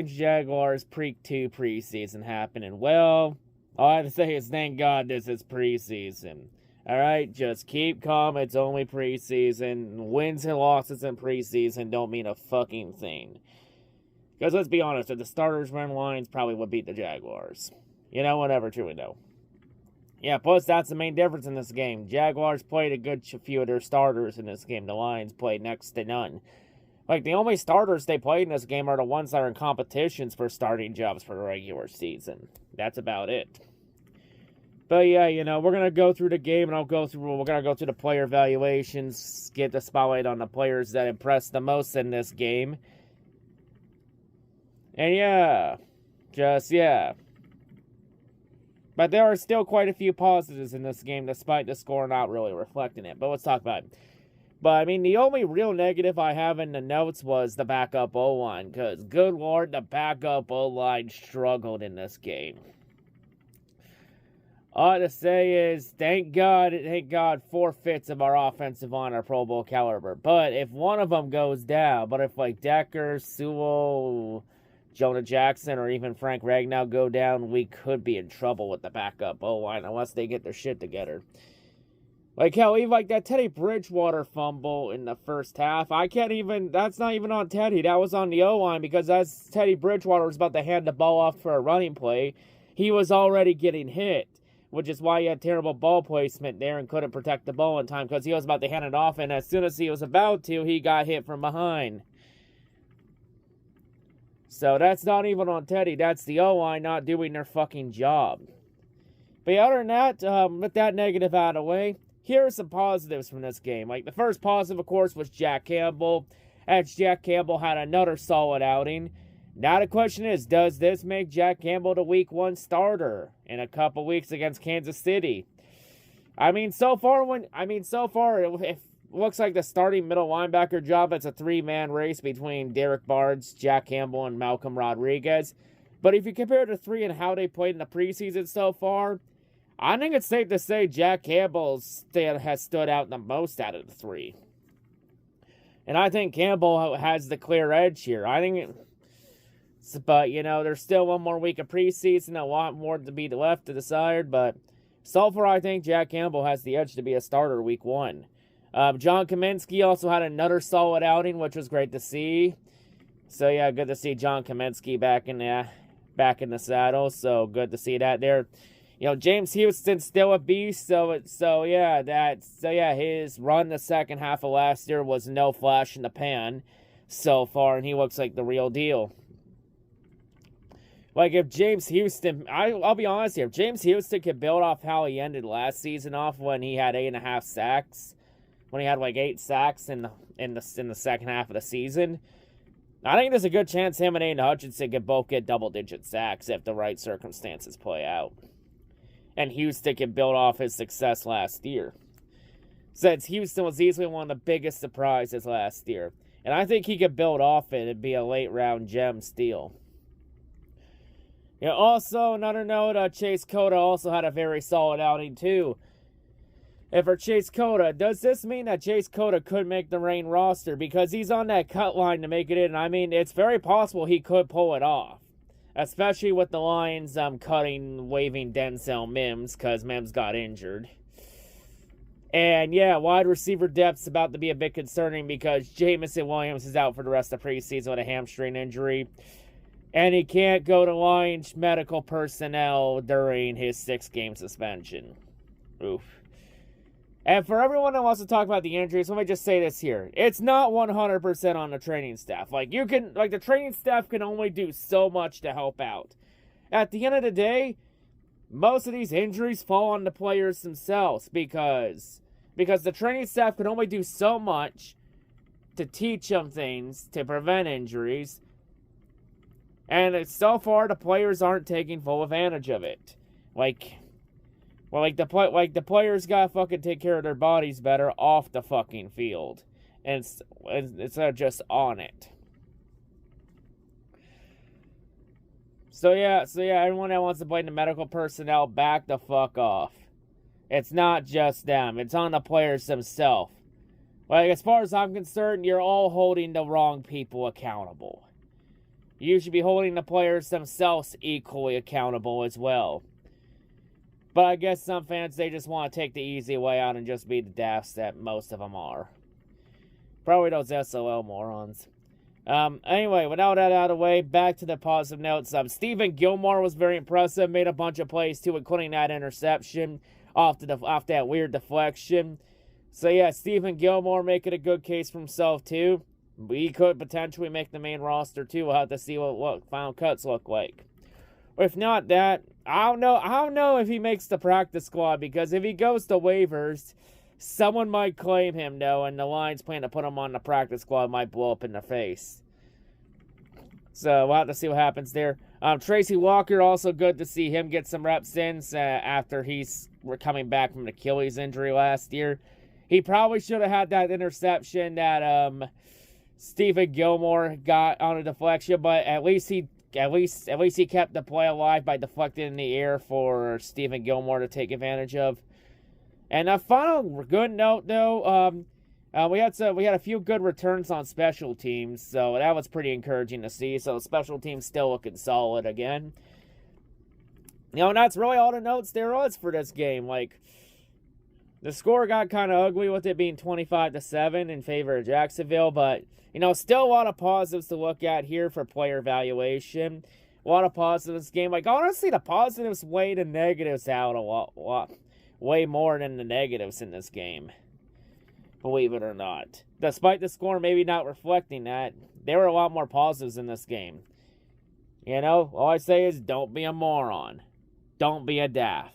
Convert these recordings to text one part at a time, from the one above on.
Lions Jaguars Pre-2 preseason happening. Well, all I have to say is thank God this is preseason. Alright, just keep calm, it's only preseason. Wins and losses in preseason don't mean a fucking thing. Because let's be honest, if the starters run Lions, probably would beat the Jaguars. You know, whatever, truly no. Yeah, plus that's the main difference in this game. Jaguars played a good few of their starters in this game. The Lions played next to none. Like, the only starters they played in this game are the ones that are in competitions for starting jobs for the regular season. That's about it. But yeah, you know, we're going to go through the game, and we're going to go through the player evaluations, get the spotlight on the players that impressed the most in this game. And yeah, yeah. But there are still quite a few positives in this game, despite the score not really reflecting it. But let's talk about it. But, I mean, the only real negative I have in the notes was the backup O-line. Because, good Lord, the backup O-line struggled in this game. All I have to say is, thank God, 4/5 of our offensive line are Pro Bowl caliber. But if one of them goes down, but if, like, Decker, Sewell, Jonah Jackson, or even Frank Ragnow go down, we could be in trouble with the backup O-line unless they get their shit together. Like, hell, even like that Teddy Bridgewater fumble in the first half, that's not even on Teddy, that was on the O-line, because as Teddy Bridgewater was about to hand the ball off for a running play, he was already getting hit, which is why he had terrible ball placement there and couldn't protect the ball in time, because he was about to hand it off, and as soon as he was about to, he got hit from behind. So that's not even on Teddy, that's the O-line not doing their fucking job. But other than that, with that negative out of the way, here are some positives from this game. Like, the first positive, of course, was Jack Campbell. As Jack Campbell had another solid outing. Now the question is, does this make Jack Campbell the Week 1 starter in a couple weeks against Kansas City? So far, it looks like the starting middle linebacker job, it's a three-man race between Derek Barnes, Jack Campbell, and Malcolm Rodriguez. But if you compare the three and how they played in the preseason so far, I think it's safe to say Jack Campbell has stood out the most out of the three. And I think Campbell has the clear edge here. But, you know, there's still one more week of preseason, a lot more to be left to decide. But so far, I think Jack Campbell has the edge to be a starter Week 1. John Kaminsky also had another solid outing, which was great to see. So, yeah, good to see John Kaminsky back in the saddle. So, good to see that there. You know, James Houston's still a beast, his run the second half of last year was no flash in the pan so far, and he looks like the real deal. Like, if James Houston, I'll be honest here, if James Houston could build off how he ended last season off when he had 8.5 sacks, when he had like 8 sacks in the second half of the season, I think there's a good chance him and Aiden Hutchinson could both get double-digit sacks if the right circumstances play out. And Houston can build off his success last year. Since Houston was easily one of the biggest surprises last year. And I think he could build off it and be a late-round gem steal. You know, also, another note, Chase Cota also had a very solid outing, too. And for Chase Cota, does this mean that Chase Cota could make the main roster? Because he's on that cut line to make it in. I mean, it's very possible he could pull it off. Especially with the Lions waving Denzel Mims, because Mims got injured. And yeah, wide receiver depth's about to be a bit concerning because Jamison Williams is out for the rest of the preseason with a hamstring injury. And he can't go to Lions medical personnel during his 6-game suspension. Oof. And for everyone that wants to talk about the injuries, let me just say this here. It's not 100% on the training staff. The training staff can only do so much to help out. At the end of the day, most of these injuries fall on the players themselves because the training staff can only do so much to teach them things to prevent injuries. And so far, the players aren't taking full advantage of it. The players gotta fucking take care of their bodies better off the fucking field. And it's not just on it. So yeah, everyone that wants to blame the medical personnel, back the fuck off. It's not just them. It's on the players themselves. As far as I'm concerned, you're all holding the wrong people accountable. you should be holding the players themselves equally accountable as well. But I guess some fans, they just want to take the easy way out and just be the daffs that most of them are. Probably those SOL morons. Anyway, with all that out of the way, back to the positive notes. Stephen Gilmore was very impressive. Made a bunch of plays, too, including that interception off that weird deflection. So, yeah, Stephen Gilmore making a good case for himself, too. He could potentially make the main roster, too. We'll have to see what final cuts look like. If not that, I don't know if he makes the practice squad, because if he goes to waivers, someone might claim him, though, and the Lions plan to put him on the practice squad might blow up in the face. So we'll have to see what happens there. Tracy Walker, also good to see him get some reps in after he's coming back from an Achilles injury last year. He probably should have had that interception that Stephen Gilmore got on a deflection, but at least he kept the play alive by deflecting in the air for Stephen Gilmore to take advantage of. And a final good note, though, we had a few good returns on special teams, so that was pretty encouraging to see. So special teams still looking solid again. And that's really all the notes there was for this game. Like, the score got kind of ugly with it being 25-7 in favor of Jacksonville, but still a lot of positives to look at here for player evaluation. A lot of positives game. Like, honestly, the positives weigh the negatives out a lot. Way more than the negatives in this game. Believe it or not. Despite the score maybe not reflecting that, there were a lot more positives in this game. All I say is don't be a moron. Don't be a daff.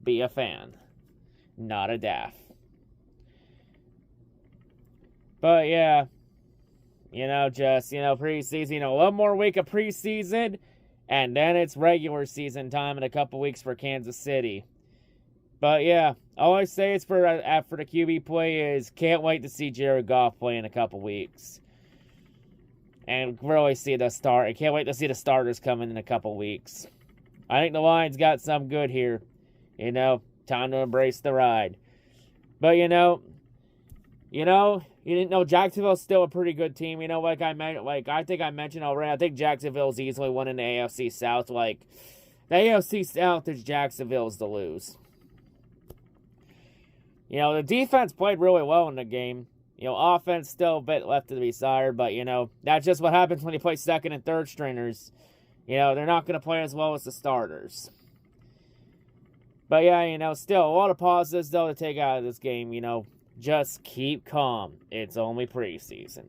Be a fan. Not a daff. But yeah, preseason, one more week of preseason, and then it's regular season time in a couple weeks for Kansas City. But yeah, all I say is for the QB play is can't wait to see Jared Goff play in a couple weeks. And really see the start. I can't wait to see the starters coming in a couple weeks. I think the Lions got some good here. Time to embrace the ride. But you didn't know Jacksonville's still a pretty good team. I think I mentioned already. I think Jacksonville's easily winning the AFC South. The AFC South is Jacksonville's to lose. The defense played really well in the game. Offense still a bit left to be desired, but, that's just what happens when you play second and third stringers. They're not going to play as well as the starters. But, yeah, still a lot of positives, though, to take out of this game. Just keep calm. It's only preseason.